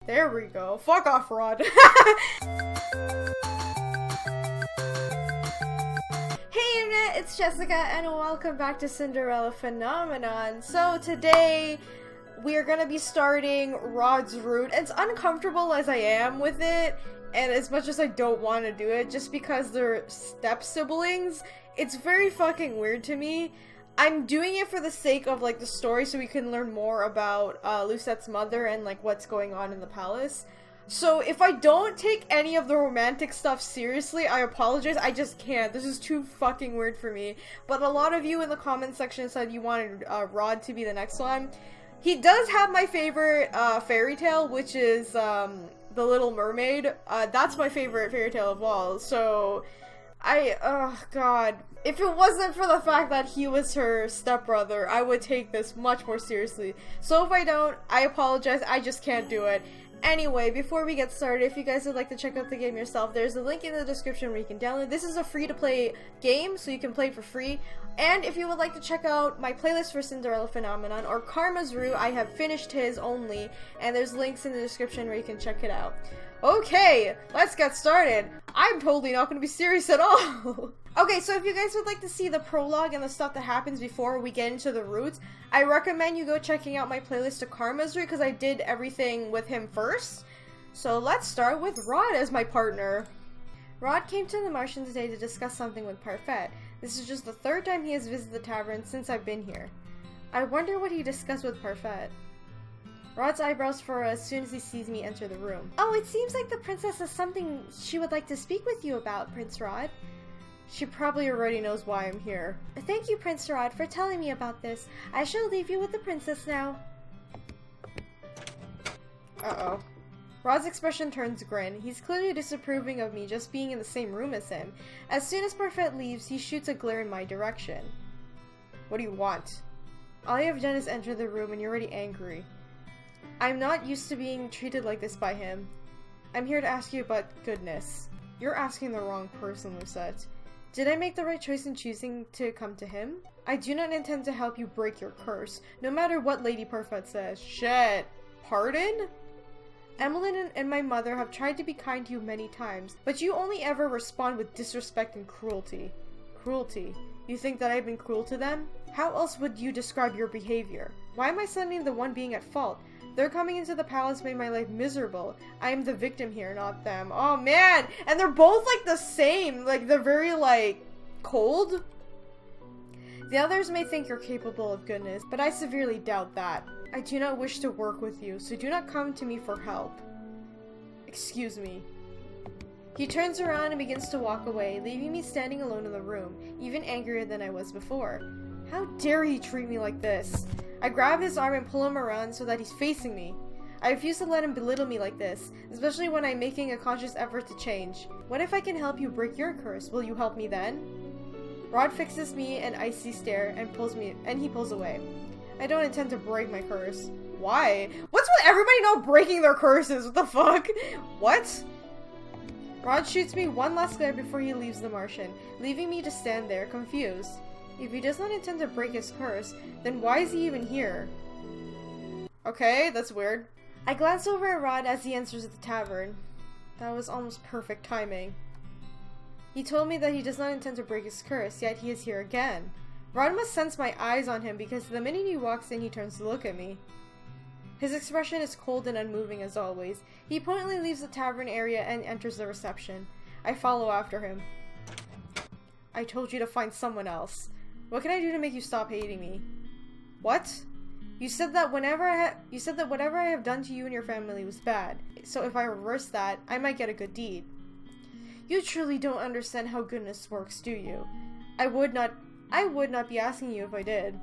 There we go. Fuck off, Rod. Hey Internet, it's Jessica and welcome back to Cinderella Phenomenon. So today we are gonna be starting Rod's route. As uncomfortable as I am with it, and as much as I don't want to do it, just because they're step siblings, it's very fucking weird to me. I'm doing it for the sake of, like, the story so we can learn more about Lucette's mother and, like, what's going on in the palace. So if I don't take any of the romantic stuff seriously, I apologize, I just can't. This is too fucking weird for me. But a lot of you in the comment section said you wanted Rod to be the next one. He does have my favorite fairy tale, which is The Little Mermaid. That's my favorite fairy tale of all, so oh god. If it wasn't for the fact that he was her stepbrother, I would take this much more seriously. So if I don't, I apologize, I just can't do it. Anyway, before we get started, if you guys would like to check out the game yourself, there's a link in the description where you can download. This is a free-to-play game, so you can play it for free. And if you would like to check out my playlist for Cinderella Phenomenon or Karma's Route, I have finished his only, and there's links in the description where you can check it out. Okay, let's get started. I'm totally not going to be serious at all. Okay, so if you guys would like to see the prologue and the stuff that happens before we get into the routes, I recommend you go checking out my playlist to Karma's Route because I did everything with him first. So let's start with Rod as my partner. Rod came to the Martian today to discuss something with Parfait. This is just the third time he has visited the tavern since I've been here. I wonder what he discussed with Parfait. Rod's eyebrows furrow as soon as he sees me enter the room. Oh, it seems like the princess has something she would like to speak with you about, Prince Rod. She probably already knows why I'm here. Thank you, Prince Rod, for telling me about this. I shall leave you with the princess now. Uh-oh. Rod's expression turns grin. He's clearly disapproving of me just being in the same room as him. As soon as Parfait leaves, he shoots a glare in my direction. What do you want? All you have done is enter the room and you're already angry. I'm not used to being treated like this by him. I'm here to ask you about goodness. You're asking the wrong person, Lucette. Did I make the right choice in choosing to come to him? I do not intend to help you break your curse, no matter what Lady Parfait says. Shit. Pardon? Emiline and my mother have tried to be kind to you many times, but you only ever respond with disrespect and cruelty. Cruelty? You think that I've been cruel to them? How else would you describe your behavior? Why am I suddenly the one being at fault? Their coming into the palace made my life miserable. I am the victim here, not them. Oh man! And they're both like the same. Like, they're very like cold. The others may think you're capable of goodness, but I severely doubt that. I do not wish to work with you, so do not come to me for help. Excuse me. He turns around and begins to walk away, leaving me standing alone in the room, even angrier than I was before. How dare he treat me like this? I grab his arm and pull him around so that he's facing me. I refuse to let him belittle me like this, especially when I'm making a conscious effort to change. What if I can help you break your curse? Will you help me then? Rod fixes me an icy stare and he pulls away. I don't intend to break my curse. Why? What's with everybody not breaking their curses? What the fuck? What? Rod shoots me one last glare before he leaves the Martian, leaving me to stand there, confused. If he does not intend to break his curse, then why is he even here? Okay, that's weird. I glance over at Rod as he enters the tavern. That was almost perfect timing. He told me that he does not intend to break his curse, yet he is here again. Rod must sense my eyes on him because the minute he walks in, he turns to look at me. His expression is cold and unmoving as always. He pointedly leaves the tavern area and enters the reception. I follow after him. I told you to find someone else. What can I do to make you stop hating me? What? You said that whatever I have done to you and your family was bad. So if I reverse that, I might get a good deed. You truly don't understand how goodness works, do you? I would not be asking you if I did.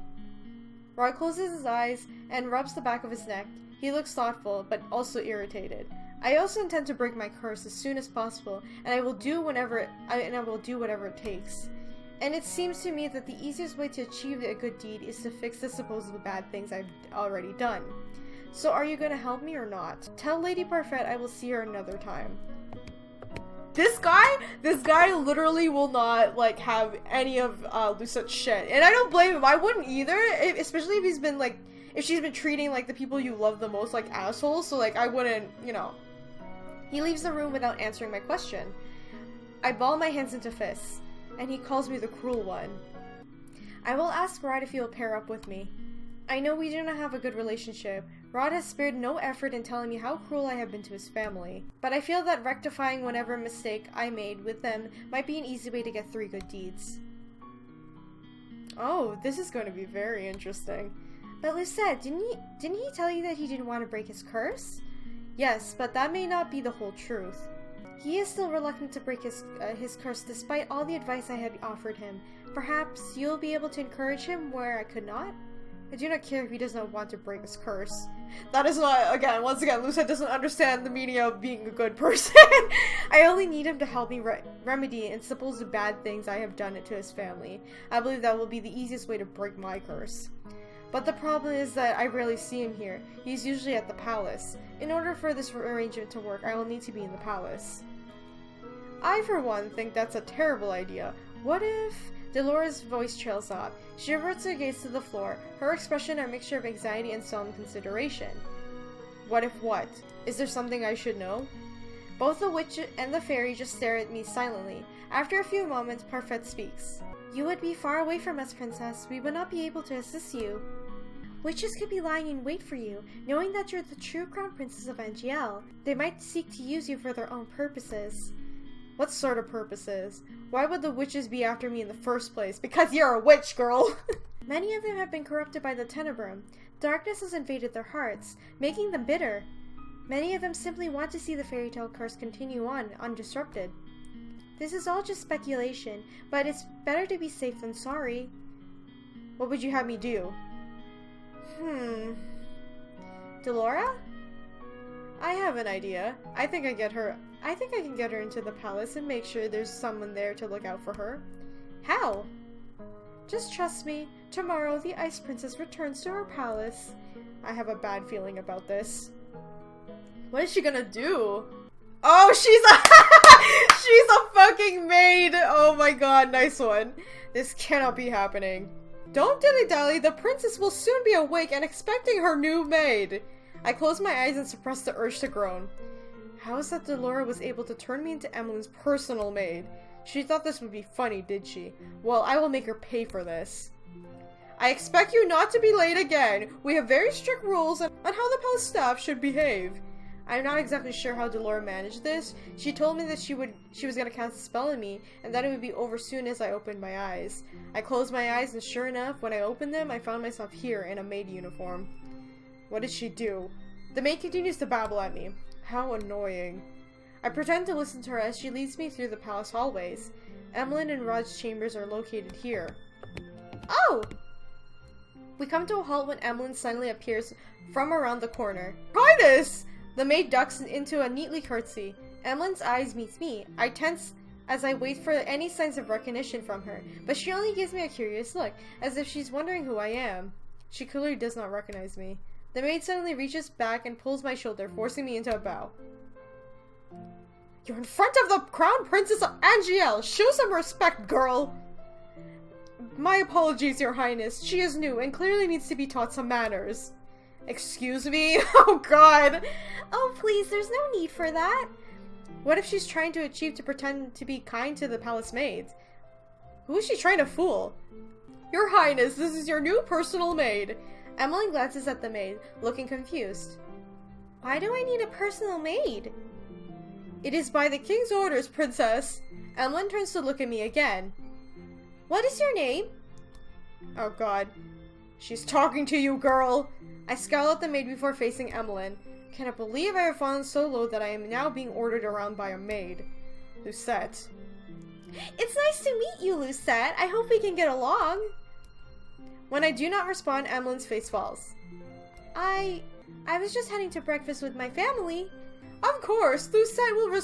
Rod closes his eyes and rubs the back of his neck. He looks thoughtful, but also irritated. I also intend to break my curse as soon as possible, and I will do whatever it takes. And it seems to me that the easiest way to achieve a good deed is to fix the supposedly bad things I've already done. So are you going to help me or not? Tell Lady Parfait I will see her another time. This guy literally will not, like, have any of Lucette's shit. And I don't blame him. I wouldn't either, especially if he's been, like, if she's been treating, like, the people you love the most like assholes, so, like, I wouldn't, you know. He leaves the room without answering my question. I ball my hands into fists, and he calls me the cruel one. I will ask Rod if he will pair up with me. I know we do not have a good relationship. Rod has spared no effort in telling me how cruel I have been to his family, but I feel that rectifying whatever mistake I made with them might be an easy way to get 3 good deeds. Oh, this is going to be very interesting. But Lucette, didn't he tell you that he didn't want to break his curse? Yes, but that may not be the whole truth. He is still reluctant to break his curse despite all the advice I had offered him. Perhaps you'll be able to encourage him where I could not? I do not care if he does not want to break his curse. That is not, once again, Lucette doesn't understand the meaning of being a good person. I only need him to help me remedy and suppose the bad things I have done to his family. I believe that will be the easiest way to break my curse. But the problem is that I rarely see him here. He's usually at the palace. In order for this arrangement to work, I will need to be in the palace. I, for one, think that's a terrible idea. What if... Delora's voice trails off. She reverts her gaze to the floor, her expression a mixture of anxiety and solemn consideration. What if what? Is there something I should know? Both the witch and the fairy just stare at me silently. After a few moments, Parfait speaks. You would be far away from us, princess. We would not be able to assist you. Witches could be lying in wait for you, knowing that you're the true crown princess of Angielle. They might seek to use you for their own purposes. What sort of purposes? Why would the witches be after me in the first place? Because you're a witch, girl! Many of them have been corrupted by the Tenebrum. Darkness has invaded their hearts, making them bitter. Many of them simply want to see the Fairytale Curse continue on, undisrupted. This is all just speculation, but it's better to be safe than sorry. What would you have me do? Delora? I have an idea. I think I can get her into the palace and make sure there's someone there to look out for her. How? Just trust me. Tomorrow, the Ice Princess returns to her palace. I have a bad feeling about this. What is she gonna do? Oh, she's a fucking maid! Oh my god, nice one. This cannot be happening. Don't dilly-dally, the princess will soon be awake and expecting her new maid. I close my eyes and suppress the urge to groan. How is that Delora was able to turn me into Emiline's personal maid? She thought this would be funny, did she? Well, I will make her pay for this. I expect you not to be late again. We have very strict rules on how the palace staff should behave. I'm not exactly sure how Delora managed this. She told me that she was gonna cast a spell on me, and that it would be over soon as I opened my eyes. I closed my eyes, and sure enough, when I opened them, I found myself here in a maid uniform. What did she do? The maid continues to babble at me. How annoying. I pretend to listen to her as she leads me through the palace hallways. Emiline and Rod's chambers are located here. Oh! We come to a halt when Emiline suddenly appears from around the corner. Highness! The maid ducks into a neatly curtsy. Emiline's eyes meet me. I tense as I wait for any signs of recognition from her, but she only gives me a curious look, as if she's wondering who I am. She clearly does not recognize me. The maid suddenly reaches back and pulls my shoulder, forcing me into a bow. You're in front of the Crown Princess of Angielle! Show some respect, girl! My apologies, Your Highness. She is new and clearly needs to be taught some manners. Excuse me? Oh god! Oh please, there's no need for that. What if she's trying to pretend to be kind to the palace maids? Who is she trying to fool? Your Highness, this is your new personal maid. Emiline glances at the maid, looking confused. Why do I need a personal maid? It is by the king's orders, princess. Emiline turns to look at me again. What is your name? Oh god. She's talking to you, girl. I scowl at the maid before facing Emiline. Cannot believe I have fallen so low that I am now being ordered around by a maid. Lucette. It's nice to meet you, Lucette. I hope we can get along. When I do not respond, Emiline's face falls. I was just heading to breakfast with my family. Of course, Lucette will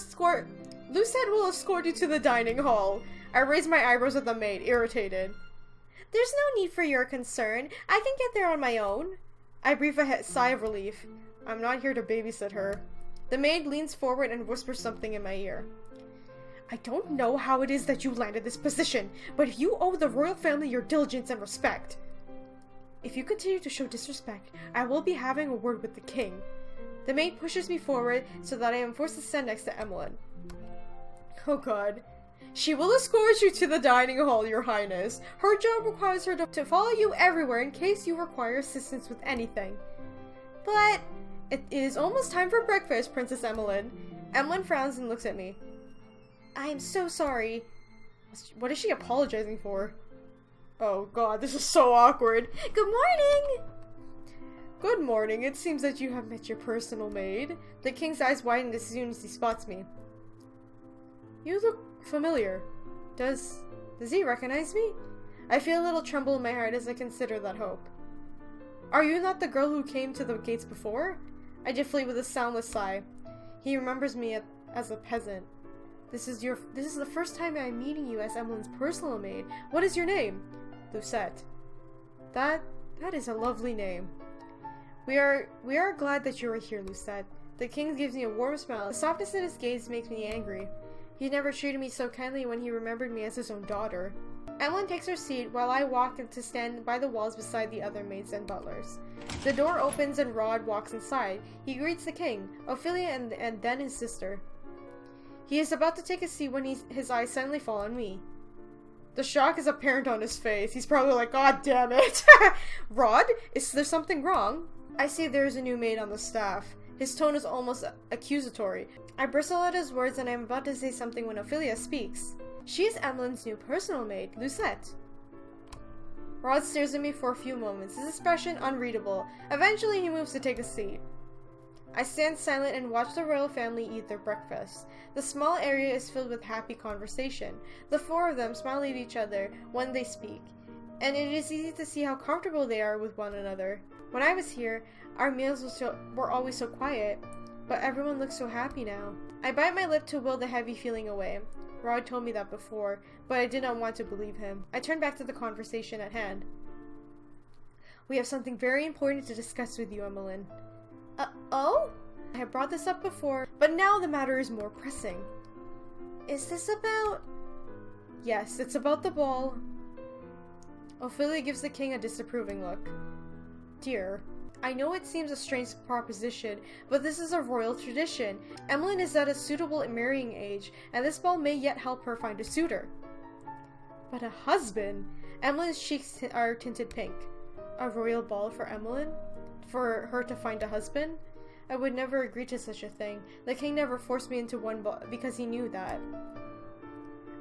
escort you to the dining hall. I raise my eyebrows at the maid, irritated. There's no need for your concern. I can get there on my own. I breathe a sigh of relief. I'm not here to babysit her. The maid leans forward and whispers something in my ear. I don't know how it is that you landed this position, but you owe the royal family your diligence and respect. If you continue to show disrespect, I will be having a word with the king. The maid pushes me forward so that I am forced to stand next to Emiline. Oh god. She will escort you to the dining hall, your highness. Her job requires her to follow you everywhere in case you require assistance with anything. But it is almost time for breakfast, Princess Emiline. Emiline frowns and looks at me. I am so sorry. What is she apologizing for? Oh god, this is so awkward. Good morning! Good morning. It seems that you have met your personal maid. The king's eyes widen as soon as he spots me. You look familiar. Does he recognize me? I feel a little tremble in my heart as I consider that hope. Are you not the girl who came to the gates before? I deflate with a soundless sigh. He remembers me as a peasant. This is the first time I'm meeting you as Emiline's personal maid. What is your name? Lucette. That is a lovely name. We are glad that you are here, Lucette. The king gives me a warm smile. The softness in his gaze makes me angry. He never treated me so kindly when he remembered me as his own daughter. Emiline takes her seat while I walk to stand by the walls beside the other maids and butlers. The door opens and Rod walks inside. He greets the king, Ophelia, and then his sister. He is about to take a seat when his eyes suddenly fall on me. The shock is apparent on his face. He's probably like, God damn it! Rod, is there something wrong? I see there is a new maid on the staff. His tone is almost accusatory. I bristle at his words and I am about to say something when Ophelia speaks. She is Emiline's new personal maid, Lucette. Rod stares at me for a few moments, his expression unreadable. Eventually he moves to take a seat. I stand silent and watch the royal family eat their breakfast. The small area is filled with happy conversation. The four of them smile at each other when they speak, and it is easy to see how comfortable they are with one another. When I was here, our meals were always so quiet, but everyone looks so happy now. I bite my lip to will the heavy feeling away. Rod told me that before, but I did not want to believe him. I turned back to the conversation at hand. We have something very important to discuss with you, Emiline. Oh? I have brought this up before, but now the matter is more pressing. Is this about... Yes, it's about the ball. Ophelia gives the king a disapproving look. Dear, I know it seems a strange proposition, but this is a royal tradition. Emiline is at a suitable marrying age, and this ball may yet help her find a suitor. But a husband? Emiline's cheeks are tinted pink. A royal ball for Emiline? For her to find a husband? I would never agree to such a thing. The king never forced me into one ball because he knew that.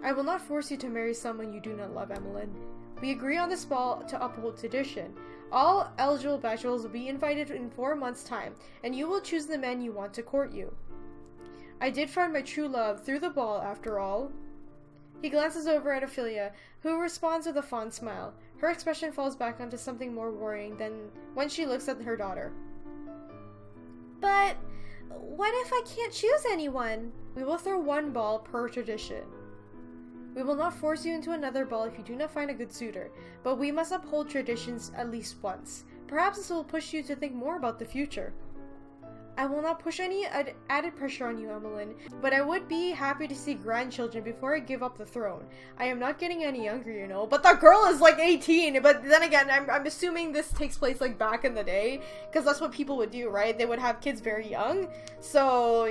I will not force you to marry someone you do not love, Emiline. We agree on this ball to uphold tradition. All eligible bachelors will be invited in 4 months' time, and you will choose the men you want to court you. I did find my true love through the ball, after all. He glances over at Ophelia, who responds with a fond smile. Her expression falls back onto something more worrying than when she looks at her daughter. But what if I can't choose anyone? We will throw one ball per tradition. We will not force you into another ball if you do not find a good suitor, but we must uphold traditions at least once. Perhaps this will push you to think more about the future. I will not push any added pressure on you, Emiline, but I would be happy to see grandchildren before I give up the throne. I am not getting any younger, you know, but the girl is like 18, but then again, I'm assuming this takes place like back in the day, because that's what people would do, right? They would have kids very young, so,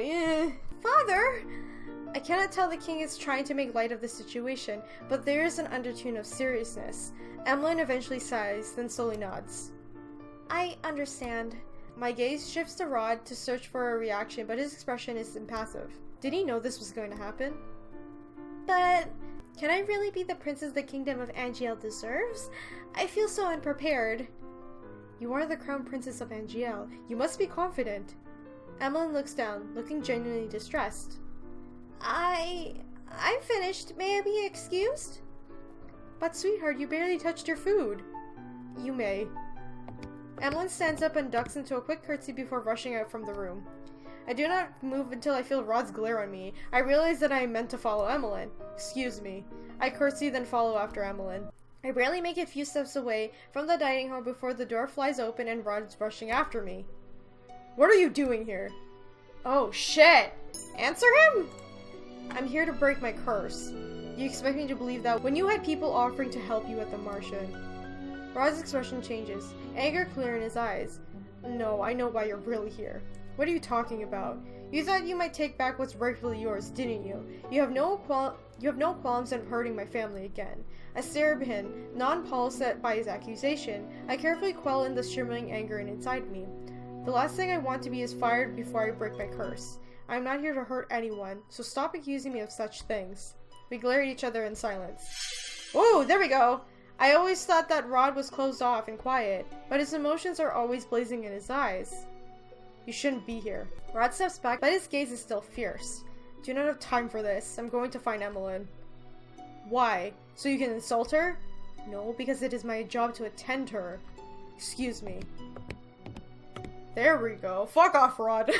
Father! I cannot tell the king is trying to make light of the situation, but there is an undertone of seriousness. Emiline eventually sighs, then slowly nods. I understand. My gaze shifts to Rod to search for a reaction, but his expression is impassive. Did he know this was going to happen? But can I really be the princess the kingdom of Angielle deserves? I feel so unprepared. You are the crown princess of Angielle. You must be confident. Emiline looks down, looking genuinely distressed. I'm finished. May I be excused? But sweetheart, you barely touched your food. You may. Emiline stands up and ducks into a quick curtsy before rushing out from the room. I do not move until I feel Rod's glare on me. I realize that I am meant to follow Emiline. Excuse me. I curtsy, then follow after Emiline. I barely make it a few steps away from the dining hall before the door flies open and Rod is rushing after me. What are you doing here? Oh, shit! Answer him? I'm here to break my curse. You expect me to believe that when you had people offering to help you at the Martian? Rod's expression changes, anger clear in his eyes. No, I know why you're really here. What are you talking about? You thought you might take back what's rightfully yours, didn't you? You have no qualms in hurting my family again. I stare at him, non-pulsed by his accusation. I carefully quell in the shimmering anger inside me. The last thing I want to be is fired before I break my curse. I am not here to hurt anyone, so stop accusing me of such things. We glare at each other in silence. Whoa, there we go! I always thought that Rod was closed off and quiet, but his emotions are always blazing in his eyes. You shouldn't be here. Rod steps back, but his gaze is still fierce. Do not have time for this. I'm going to find Emiline. Why? So you can insult her? No, because it is my job to attend her. Excuse me. There we go. Fuck off, Rod.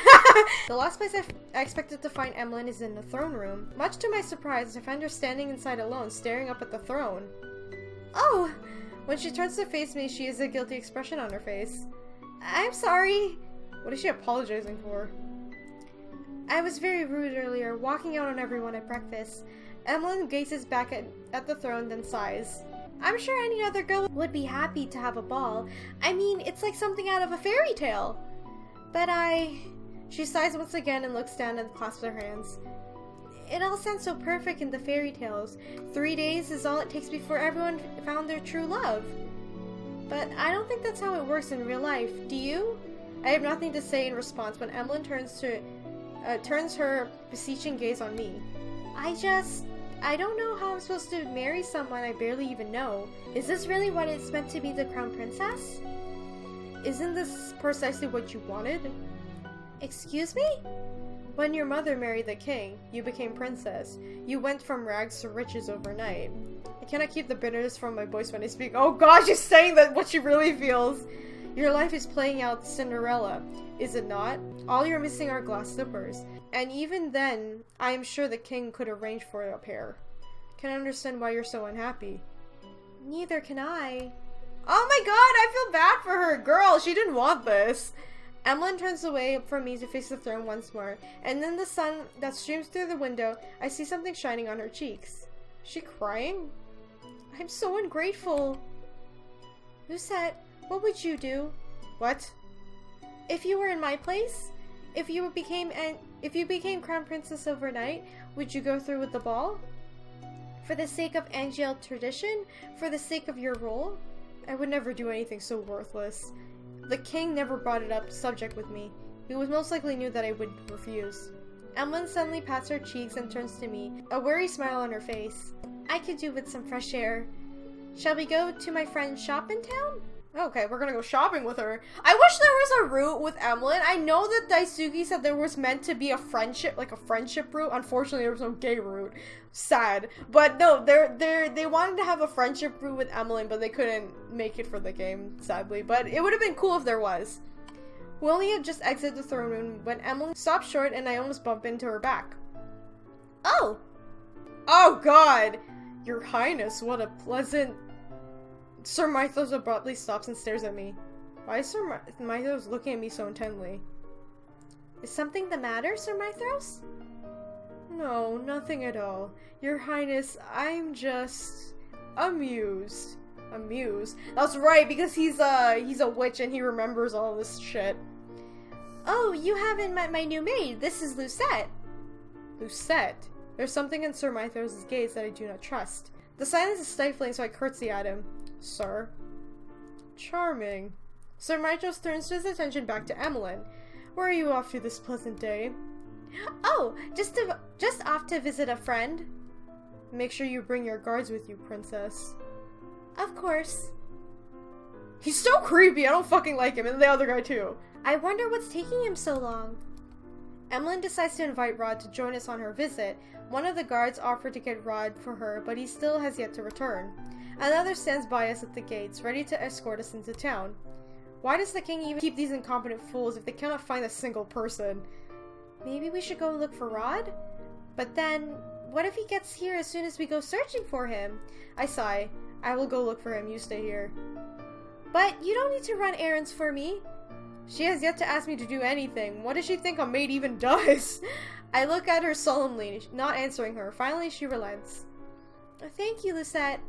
The last place I expected to find Emiline is in the throne room. Much to my surprise, I find her standing inside alone, staring up at the throne. Oh! When she turns to face me, she has a guilty expression on her face. I'm sorry. What is she apologizing for? I was very rude earlier, walking out on everyone at breakfast. Emiline gazes back at the throne, then sighs. I'm sure any other girl would be happy to have a ball. I mean, it's like something out of a fairy tale. But She sighs once again and looks down and clasps her hands. It all sounds so perfect in the fairy tales. 3 days is all it takes before everyone found their true love. But I don't think that's how it works in real life. Do you? I have nothing to say in response when Emiline turns her beseeching gaze on me. I don't know how I'm supposed to marry someone I barely even know. Is this really what it's meant to be, the crown princess? Isn't this precisely what you wanted? Excuse me? When your mother married the king, you became princess. You went from rags to riches overnight. I cannot keep the bitterness from my voice when I speak. Oh god, she's saying that what she really feels. Your life is playing out Cinderella, is it not? All you're missing are glass slippers. And even then, I am sure the king could arrange for a pair. Can I understand why you're so unhappy? Neither can I. Oh my god, I feel bad for her. Girl, she didn't want this. Emiline turns away from me to face the throne once more, and in the sun that streams through the window, I see something shining on her cheeks. Is she crying? I'm so ungrateful. Lucette, what would you do? What? If you were in my place? If you became crown princess overnight, would you go through with the ball? For the sake of Angielle tradition? For the sake of your role? I would never do anything so worthless. The king never brought it up subject with me. He was most likely knew that I would refuse. Emiline suddenly pats her cheeks and turns to me, a weary smile on her face. I could do with some fresh air. Shall we go to my friend's shop in town? Okay, we're gonna go shopping with her. I wish there was a route with Emiline. I know that Daisuke said there was meant to be a friendship route. Unfortunately, there was no gay route. Sad. But no, they wanted to have a friendship route with Emiline, but they couldn't make it for the game, sadly. But it would have been cool if there was. We only had just exited the throne room when Emiline stopped short and I almost bumped into her back. Oh! Oh god! Your Highness, what a pleasant... Sir Mythos abruptly stops and stares at me. Why is Sir Mythos looking at me so intently? Is something the matter, Sir Mythos? No, nothing at all. Your Highness, I'm just... amused. Amused? That's right, because he's a witch and he remembers all this shit. Oh, you haven't met my new maid. This is Lucette. Lucette? There's something in Sir Mythos' gaze that I do not trust. The silence is stifling, so I curtsy at him. Sir? Charming. Sir Mythos turns his attention back to Emiline. Where are you off to this pleasant day? Oh, just off to visit a friend. Make sure you bring your guards with you, princess. Of course. He's so creepy, I don't fucking like him, and the other guy too. I wonder what's taking him so long. Emiline decides to invite Rod to join us on her visit. One of the guards offered to get Rod for her, but he still has yet to return. Another stands by us at the gates, ready to escort us into town. Why does the king even keep these incompetent fools if they cannot find a single person? Maybe we should go look for Rod? But then, what if he gets here as soon as we go searching for him? I sigh. I will go look for him, you stay here. But you don't need to run errands for me. She has yet to ask me to do anything. What does she think a maid even does? I look at her solemnly, not answering her. Finally, she relents. Thank you, Lucette.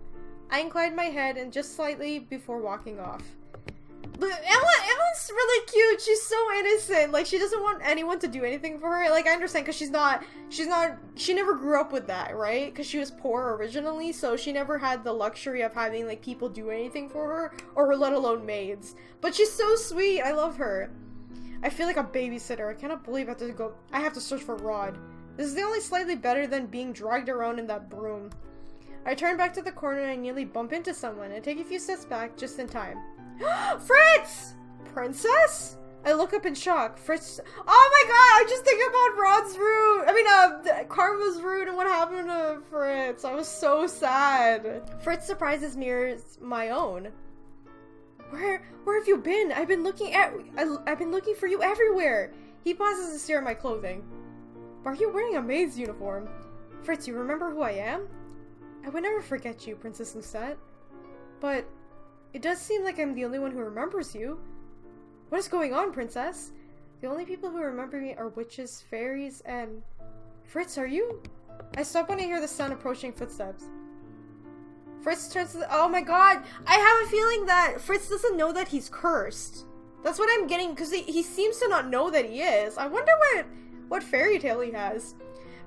I inclined my head and just slightly before walking off. But Emily's really cute. She's so innocent. Like, she doesn't want anyone to do anything for her. Like, I understand, because she never grew up with that, right? Because she was poor originally, so she never had the luxury of having, like, people do anything for her, or let alone maids. But she's so sweet. I love her. I feel like a babysitter. I cannot believe I have to search for Rod. This is the only slightly better than being dragged around in that broom. I turn back to the corner and I nearly bump into someone and take a few steps back just in time. Fritz! Princess? I look up in shock. Fritz. Oh my god, I just think about Rod's route. Karma's route and what happened to Fritz. I was so sad. Fritz surprises mirrors my own. Where have you been? I've been looking for you everywhere. He pauses to stare at my clothing. Are you wearing a maid's uniform? Fritz, you remember who I am? I would never forget you, Princess Lucette. But it does seem like I'm the only one who remembers you. What is going on, Princess? The only people who remember me are witches, fairies, and... Fritz, are you? I stop when I hear the sound approaching footsteps. Fritz turns to the... Oh my god! I have a feeling that Fritz doesn't know that he's cursed. That's what I'm getting, because he seems to not know that he is. I wonder what fairy tale he has.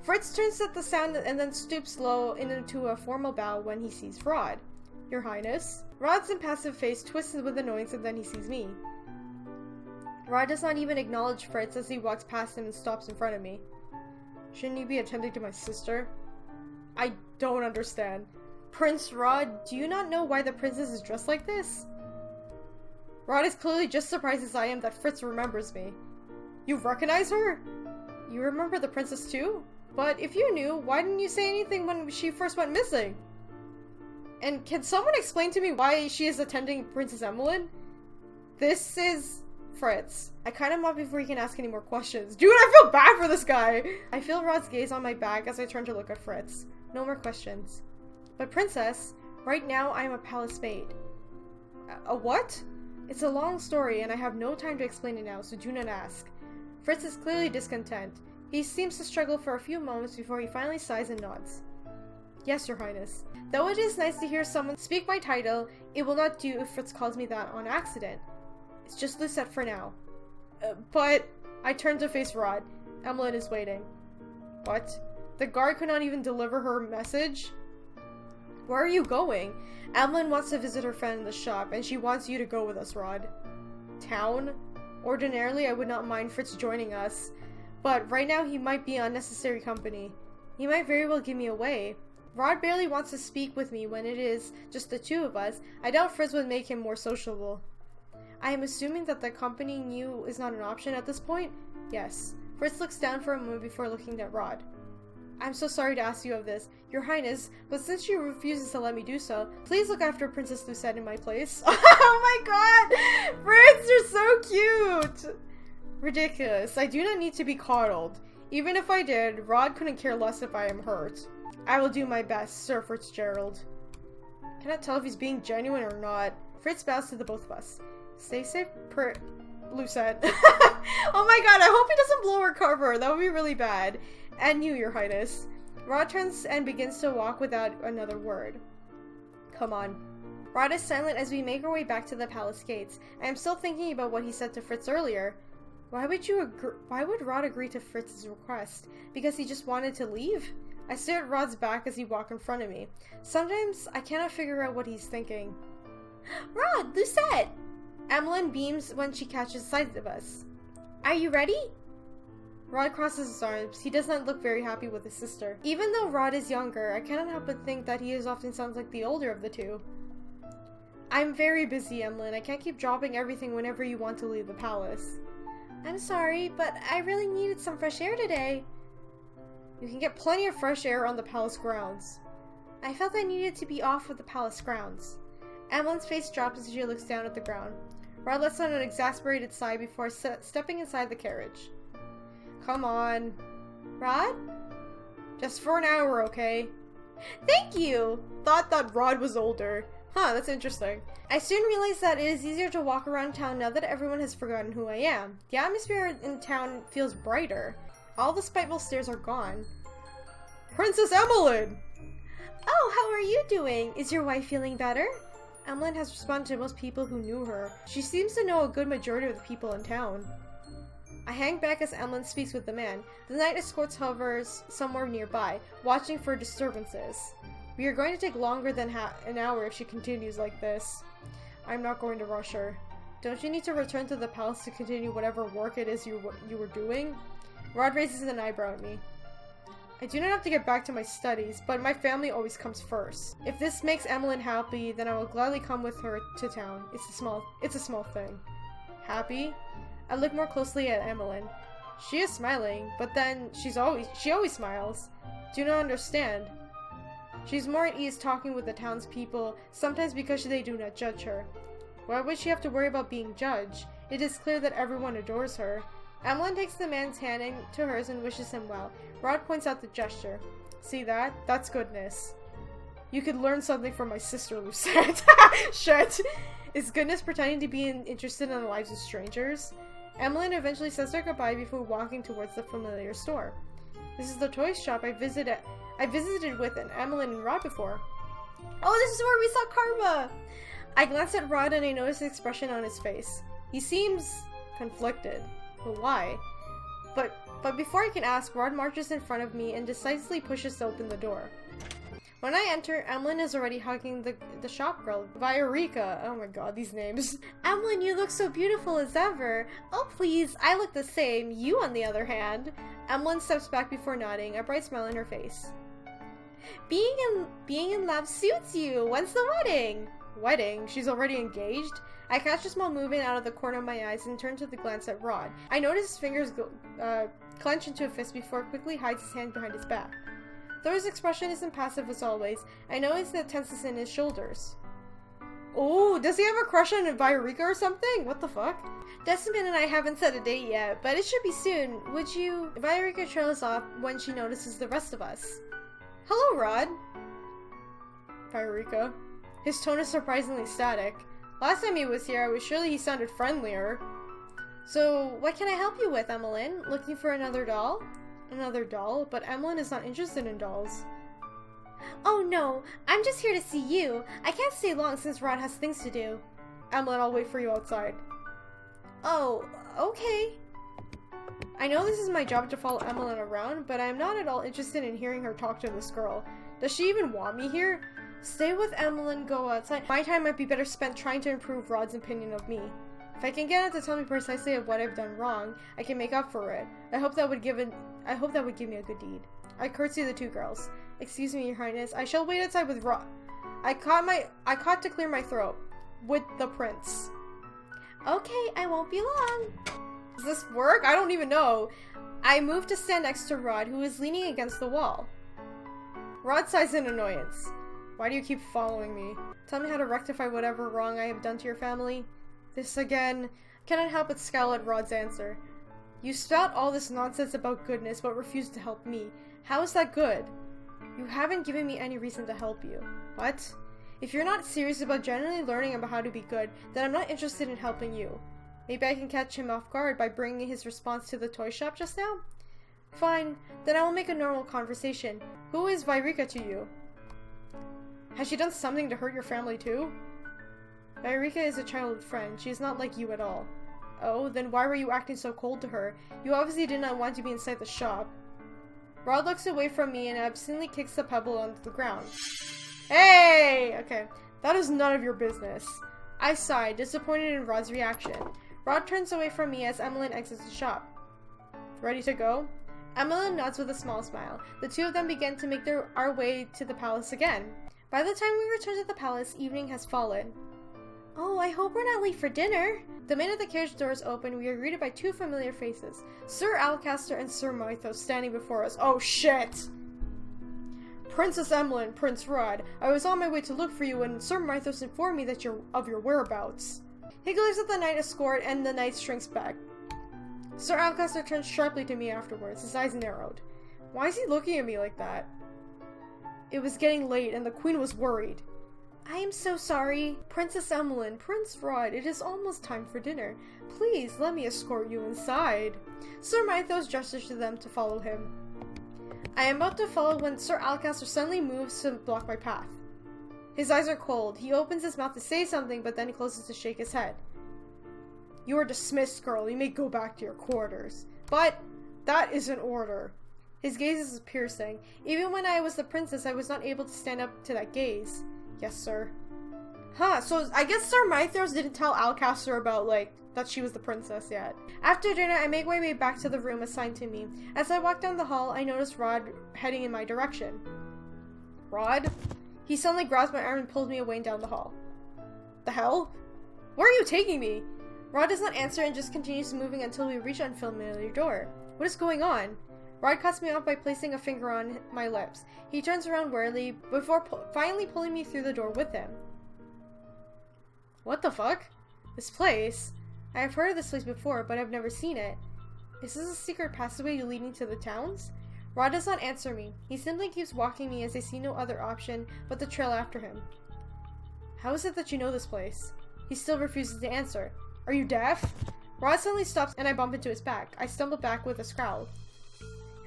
Fritz turns at the sound and then stoops low into a formal bow when he sees Rod. Your Highness. Rod's impassive face twists with annoyance and then he sees me. Rod does not even acknowledge Fritz as he walks past him and stops in front of me. Shouldn't you be attending to my sister? I don't understand. Prince Rod, do you not know why the princess is dressed like this? Rod is clearly just surprised as I am that Fritz remembers me. You recognize her? You remember the princess too? But if you knew, why didn't you say anything when she first went missing? And can someone explain to me why she is attending Princess Emiline? This is Fritz. I cut him off before he can ask any more questions. Dude, I feel bad for this guy! I feel Rod's gaze on my back as I turn to look at Fritz. No more questions. But Princess, right now I am a palace maid. A what? It's a long story and I have no time to explain it now, so do not ask. Fritz is clearly discontent. He seems to struggle for a few moments before he finally sighs and nods. Yes, Your Highness. Though it is nice to hear someone speak my title, it will not do if Fritz calls me that on accident. It's just Lucette for now. But... I turn to face Rod. Emiline is waiting. What? The guard could not even deliver her message? Where are you going? Emiline wants to visit her friend in the shop, and she wants you to go with us, Rod. Town? Ordinarily, I would not mind Fritz joining us, but right now he might be unnecessary company. He might very well give me away. Rod barely wants to speak with me when it is just the two of us. I doubt Fritz would make him more sociable. I am assuming that accompanying you is not an option at this point? Yes. Fritz looks down for a moment before looking at Rod. I'm so sorry to ask you of this, Your Highness, but since she refuses to let me do so, please look after Princess Lucette in my place. Oh my god! Fritz, you're so cute! Ridiculous. I do not need to be coddled. Even if I did, Rod couldn't care less if I am hurt. I will do my best, Sir Fitzgerald. Cannot tell if he's being genuine or not. Fritz bows to the both of us. Stay safe, Lucette. Oh my god, I hope he doesn't blow her cover. That would be really bad. And you, Your Highness. Rod turns and begins to walk without another word. Come on. Rod is silent as we make our way back to the palace gates. I am still thinking about what he said to Fritz earlier. Why would Rod agree to Fritz's request? Because he just wanted to leave? I stare at Rod's back as he walks in front of me. Sometimes I cannot figure out what he's thinking. Rod! Lucette! Emiline beams when she catches sight of us. Are you ready? Rod crosses his arms. He does not look very happy with his sister. Even though Rod is younger, I cannot help but think that he often sounds like the older of the two. I'm very busy, Emiline. I can't keep dropping everything whenever you want to leave the palace. I'm sorry, but I really needed some fresh air today. You can get plenty of fresh air on the palace grounds. I felt I needed to be off of the palace grounds. Emiline's face drops as she looks down at the ground. Rod lets out an exasperated sigh before stepping inside the carriage. Come on. Rod? Just for an hour, okay? Thank you! Thought that Rod was older. Huh, that's interesting. I soon realized that it is easier to walk around town now that everyone has forgotten who I am. The atmosphere in town feels brighter. All the spiteful stares are gone. Princess Emiline! Oh, how are you doing? Is your wife feeling better? Emiline has responded to most people who knew her. She seems to know a good majority of the people in town. I hang back as Emiline speaks with the man. The night escort hovers somewhere nearby, watching for disturbances. We are going to take longer than an hour if she continues like this. I'm not going to rush her. Don't you need to return to the palace to continue whatever work it is you were doing? Rod raises an eyebrow at me. I do not have to get back to my studies, but my family always comes first. If this makes Emiline happy, then I will gladly come with her to town. It's a small thing. Happy? I look more closely at Emiline. She is smiling, but then she always smiles. Do not understand. She's more at ease talking with the townspeople, sometimes because they do not judge her. Why would she have to worry about being judged? It is clear that everyone adores her. Emiline takes the man's hand into hers and wishes him well. Rod points out the gesture. See that? That's goodness. You could learn something from my sister, Lucette. Shit. Is goodness pretending to be interested in the lives of strangers? Emiline eventually says their goodbye before walking towards the familiar store. This is the toy shop I visited with Emiline and Rod before. Oh, this is where we saw Karma! I glance at Rod and I notice the expression on his face. He seems conflicted. But why? But before I can ask, Rod marches in front of me and decisively pushes open the door. When I enter, Emiline is already hugging the shop girl, Viorica. Oh my god, these names. Emiline, you look so beautiful as ever. Oh please, I look the same. You, on the other hand. Emiline steps back before nodding, a bright smile on her face. Being in love suits you. When's the wedding? Wedding? She's already engaged? I catch a small movement out of the corner of my eyes and turn to glance at Rod. I notice his fingers clench into a fist before quickly hides his hand behind his back. Though his expression is impassive as always, I notice the tenseness in his shoulders. Oh, does he have a crush on Viorica or something? What the fuck? Desmond and I haven't set a date yet, but it should be soon. Would you? Viorica trails off when she notices the rest of us. Hello, Rod. Viorica. His tone is surprisingly static. Last time he was here, I was sure he sounded friendlier. So, what can I help you with, Emiline? Looking for another doll? Another doll? But Emiline is not interested in dolls. Oh no, I'm just here to see you. I can't stay long since Rod has things to do. Emiline, I'll wait for you outside. Oh, okay. I know this is my job to follow Emiline around, but I am not at all interested in hearing her talk to this girl. Does she even want me here? Stay with Emiline, go outside. My time might be better spent trying to improve Rod's opinion of me. If I can get her to tell me precisely of what I've done wrong, I can make up for it. I hope that would give me a good deed. I curtsy the two girls. Excuse me, Your Highness. I shall wait outside with Rod. I caught to clear my throat. With the prince. Okay, I won't be long. Does this work? I don't even know. I move to stand next to Rod, who is leaning against the wall. Rod sighs in annoyance. Why do you keep following me? Tell me how to rectify whatever wrong I have done to your family. This again. Cannot help but scowl at Rod's answer. You spout all this nonsense about goodness, but refuse to help me. How is that good? You haven't given me any reason to help you. What? If you're not serious about genuinely learning about how to be good, then I'm not interested in helping you. Maybe I can catch him off guard by bringing his response to the toy shop just now? Fine, then I will make a normal conversation. Who is Viorica to you? Has she done something to hurt your family too? Viorica is a childhood friend. She is not like you at all. Oh, then why were you acting so cold to her? You obviously did not want to be inside the shop. Rod looks away from me and absently kicks the pebble onto the ground. Hey! Okay, that is none of your business. I sighed, disappointed in Rod's reaction. Rod turns away from me as Emiline exits the shop. Ready to go? Emiline nods with a small smile. The two of them begin to make our way to the palace again. By the time we return to the palace, evening has fallen. Oh, I hope we're not late for dinner. The minute the carriage doors open, we are greeted by two familiar faces. Sir Alcaster and Sir Mythos standing before us. Oh shit! Princess Emiline, Prince Rod. I was on my way to look for you when Sir Mythos informed me that of your whereabouts. He glares at the knight escort and the knight shrinks back. Sir Alcaster turns sharply to me afterwards, his eyes narrowed. Why is he looking at me like that? It was getting late and the queen was worried. I am so sorry. Princess Emiline, Prince Rod, it is almost time for dinner. Please, let me escort you inside. Sir Mythos gestures to them to follow him. I am about to follow when Sir Alcaster suddenly moves to block my path. His eyes are cold. He opens his mouth to say something, but then he closes to shake his head. You are dismissed, girl. You may go back to your quarters. But that is an order. His gaze is piercing. Even when I was the princess, I was not able to stand up to that gaze. Yes, sir. Huh, so I guess Sir Mythros didn't tell Alcaster about, that she was the princess yet. After dinner, I make my way back to the room assigned to me. As I walk down the hall, I notice Rod heading in my direction. Rod? He suddenly grabs my arm and pulls me away and down the hall. The hell? Where are you taking me? Rod does not answer and just continues moving until we reach an unfamiliar door. What is going on? Rod cuts me off by placing a finger on my lips. He turns around warily before finally pulling me through the door with him. What the fuck? This place? I have heard of this place before, but I've never seen it. Is this a secret passageway leading to the towns? Rod does not answer me. He simply keeps walking me as I see no other option but the trail after him. How is it that you know this place? He still refuses to answer. Are you deaf? Rod suddenly stops and I bump into his back. I stumble back with a scowl.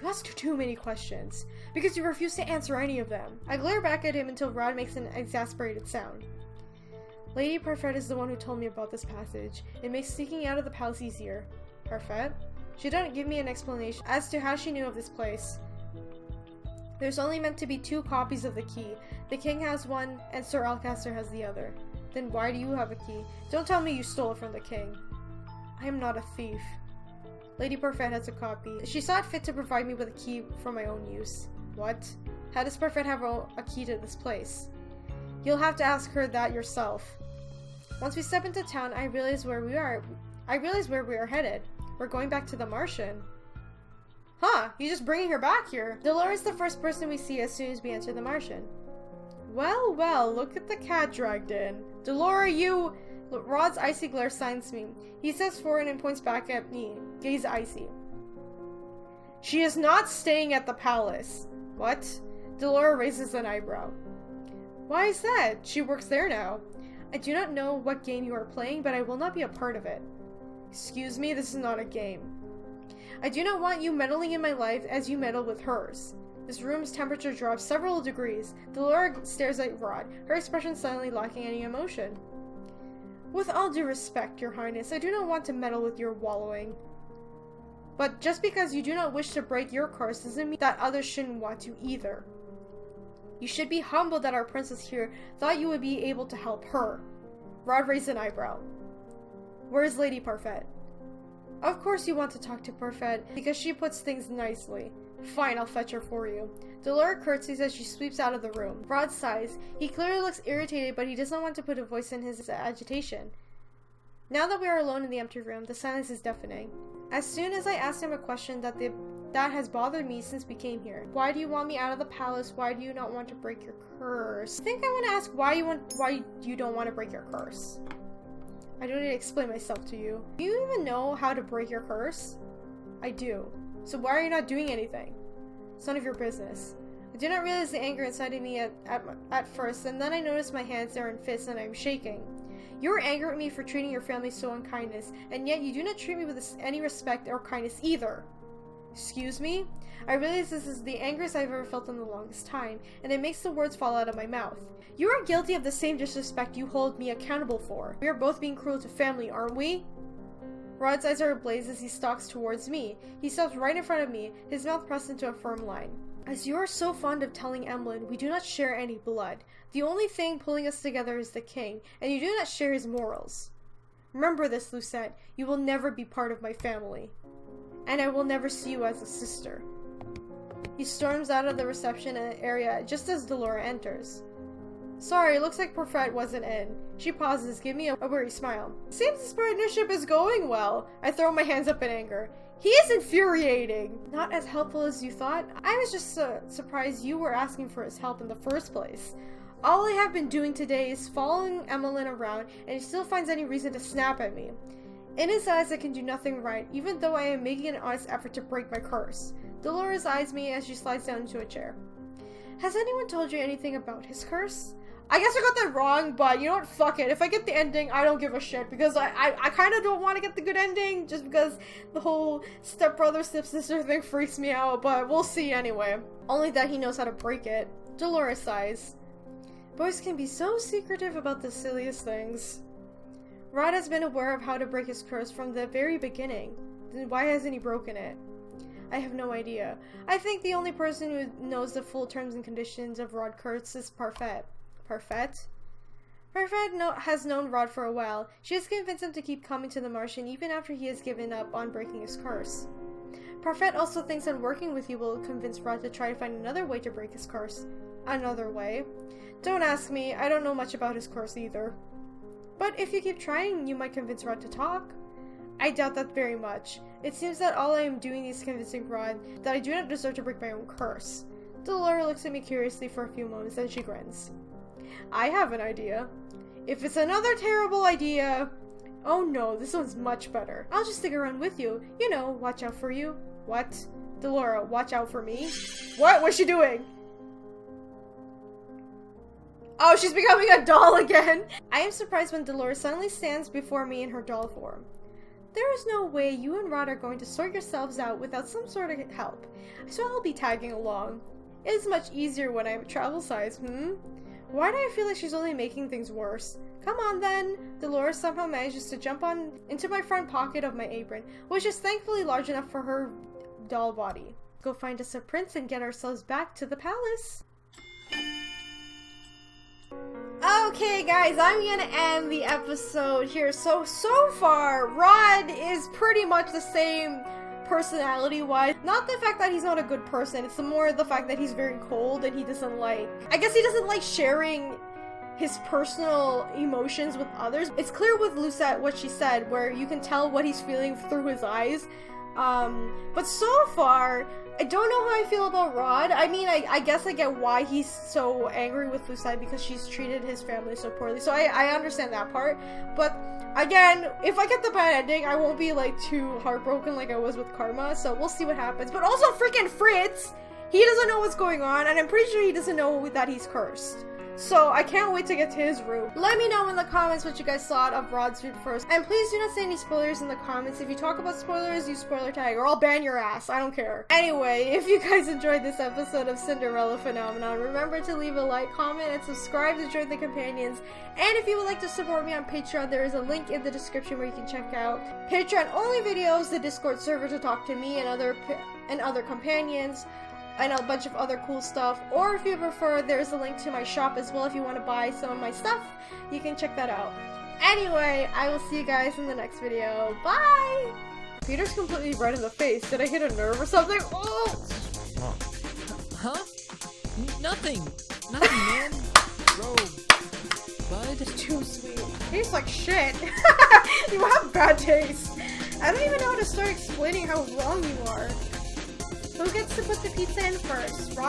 You ask too many questions, because you refuse to answer any of them. I glare back at him until Rod makes an exasperated sound. Lady Parfait is the one who told me about this passage. It makes sneaking out of the palace easier. Parfait? She didn't give me an explanation as to how she knew of this place. There's only meant to be 2 copies of the key. The king has one, and Sir Alcaster has the other. Then why do you have a key? Don't tell me you stole it from the king. I am not a thief. Lady Parfait has a copy. She saw it fit to provide me with a key for my own use. What? How does Parfait have a key to this place? You'll have to ask her that yourself. Once we step into town, I realize where we are headed. We're going back to the Martian. Huh, you just bringing her back here. Delora is the first person we see as soon as we enter the Martian. Well, well, look at the cat dragged in. Delora, you... Rod's icy glare signs me. He steps forward and points back at me, gaze icy. She is not staying at the palace. What? Delora raises an eyebrow. Why is that? She works there now. I do not know what game you are playing, but I will not be a part of it. Excuse me, this is not a game. I do not want you meddling in my life as you meddle with hers. This room's temperature drops several degrees. Delora stares at Rod, her expression suddenly lacking any emotion. With all due respect, Your Highness, I do not want to meddle with your wallowing. But just because you do not wish to break your curse doesn't mean that others shouldn't want to either. You should be humbled that our princess here thought you would be able to help her. Rod raised an eyebrow. Where is Lady Parfait? Of course you want to talk to Parfait, because she puts things nicely. Fine, I'll fetch her for you. Delora curtsies as she sweeps out of the room. Rod sighs. He clearly looks irritated, but he does not want to put a voice in his agitation. Now that we are alone in the empty room, the silence is deafening. As soon as I ask him a question that has bothered me since we came here. Why do you want me out of the palace? Why do you not want to break your curse? I think I want to ask why you don't want to break your curse. I don't need to explain myself to you. Do you even know how to break your curse? I do. So why are you not doing anything? It's none of your business. I do not realize the anger inside of me at first, and then I notice my hands are in fists and I'm shaking. You are angry at me for treating your family so unkindness, and yet you do not treat me with any respect or kindness either. Excuse me? I realize this is the angriest I've ever felt in the longest time, and it makes the words fall out of my mouth. You are guilty of the same disrespect you hold me accountable for. We are both being cruel to family, aren't we? Rod's eyes are ablaze as he stalks towards me. He stops right in front of me, his mouth pressed into a firm line. As you are so fond of telling Emiline, we do not share any blood. The only thing pulling us together is the king, and you do not share his morals. Remember this, Lucette. You will never be part of my family. And I will never see you as a sister. He storms out of the reception area just as Delora enters. Sorry, looks like Parfait wasn't in. She pauses, giving me a weary smile. Seems this partnership is going well. I throw my hands up in anger. He is infuriating! Not as helpful as you thought? I was just surprised you were asking for his help in the first place. All I have been doing today is following Emiline around, and he still finds any reason to snap at me. In his eyes, I can do nothing right, even though I am making an honest effort to break my curse. Dolores eyes me as she slides down into a chair. Has anyone told you anything about his curse? I guess I got that wrong, but you know what? Fuck it. If I get the ending, I don't give a shit, because I kind of don't want to get the good ending, just because the whole stepbrother, stepsister thing freaks me out, but we'll see anyway. Only that he knows how to break it. Delora sighs. Boys can be so secretive about the silliest things. Rod has been aware of how to break his curse from the very beginning. Then why hasn't he broken it? I have no idea. I think the only person who knows the full terms and conditions of Rod Curse is Parfait. Parfait? Parfait has known Rod for a while. She has convinced him to keep coming to the Martian even after he has given up on breaking his curse. Parfait also thinks that working with you will convince Rod to try to find another way to break his curse. Another way? Don't ask me, I don't know much about his curse either. But if you keep trying, you might convince Rod to talk. I doubt that very much. It seems that all I am doing is convincing Rod that I do not deserve to break my own curse. Delora looks at me curiously for a few moments, then she grins. I have an idea. If it's another terrible idea... Oh no, this one's much better. I'll just stick around with you. You know, watch out for you. What? Delora, watch out for me? What? What's she doing? Oh, she's becoming a doll again! I am surprised when Delora suddenly stands before me in her doll form. There is no way you and Rod are going to sort yourselves out without some sort of help, so I'll be tagging along. It is much easier when I have travel size, Why do I feel like she's only making things worse? Come on then! Delora somehow manages to jump on into my front pocket of my apron, which is thankfully large enough for her doll body. Go find us a prince and get ourselves back to the palace. Okay guys, I'm gonna end the episode here. So far, Rod is pretty much the same personality-wise. Not the fact that he's not a good person, it's more the fact that he's very cold and he doesn't like... I guess he doesn't like sharing his personal emotions with others. It's clear with Lucette what she said, where you can tell what he's feeling through his eyes. But so far, I don't know how I feel about Rod. I mean, I guess I get why he's so angry with Lucette, because she's treated his family so poorly. So I understand that part. But again, if I get the bad ending, I won't be like too heartbroken like I was with Karma. So we'll see what happens. But also freaking Fritz! He doesn't know what's going on, and I'm pretty sure he doesn't know that he's cursed. So I can't wait to get to his room. Let me know in the comments what you guys thought of Rod's room first. And please do not say any spoilers in the comments. If you talk about spoilers, use spoiler tag, or I'll ban your ass. I don't care. Anyway, if you guys enjoyed this episode of Cinderella Phenomenon, remember to leave a like, comment, and subscribe to join the companions. And if you would like to support me on Patreon, there is a link in the description where you can check out Patreon only videos, the Discord server to talk to me and other companions, and a bunch of other cool stuff. Or if you prefer, there's a link to my shop as well if you want to buy some of my stuff. You can check that out. Anyway, I will see you guys in the next video. Bye! Peter's completely red in the face. Did I hit a nerve or something? Oh! Huh? Nothing! Nothing, man! Bro. Bud? Too sweet. Tastes like shit. You have bad taste. I don't even know how to start explaining how wrong you are. Who gets to put the pizza in first? Rock